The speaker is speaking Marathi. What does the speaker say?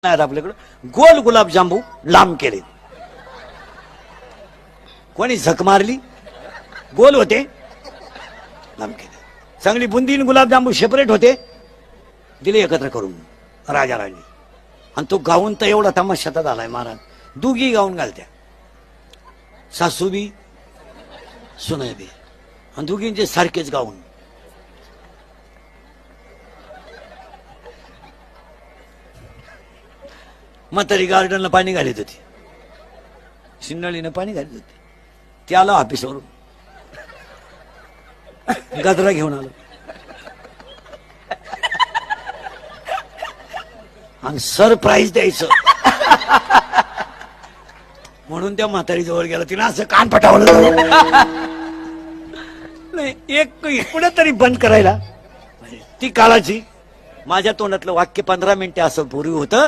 आपल्याकडे गोल गुलाबजांबू लांब केले. कोणी झक मारली, गोल होते, लांब केले. चांगली बुंदीन गुलाबजांबू सेपरेट होते, दिले एकत्र करून राजा राणी. आणि तो गाऊन तर एवढा तमाशात आलाय महाराज, दुगी गाऊन घालत्या, सासूबी सुनाबी, आणि दुगींचे सारखेच गाऊन. म्हातारी गार्डनला पाणी घालीत होती, शिंदळीनं पाणी घालीत होती. ते आलं ऑफिसवरून, गजरा घेऊन आलो आणि सरप्राईज द्यायचं म्हणून त्या म्हातारी जवळ गेला. तिला असं कान पटावलं नाही, एक कुठेतरी बंद करायला. ती काळाची माझ्या तोंडातलं वाक्य 15 मिनिटे असं पूर्वी होतं.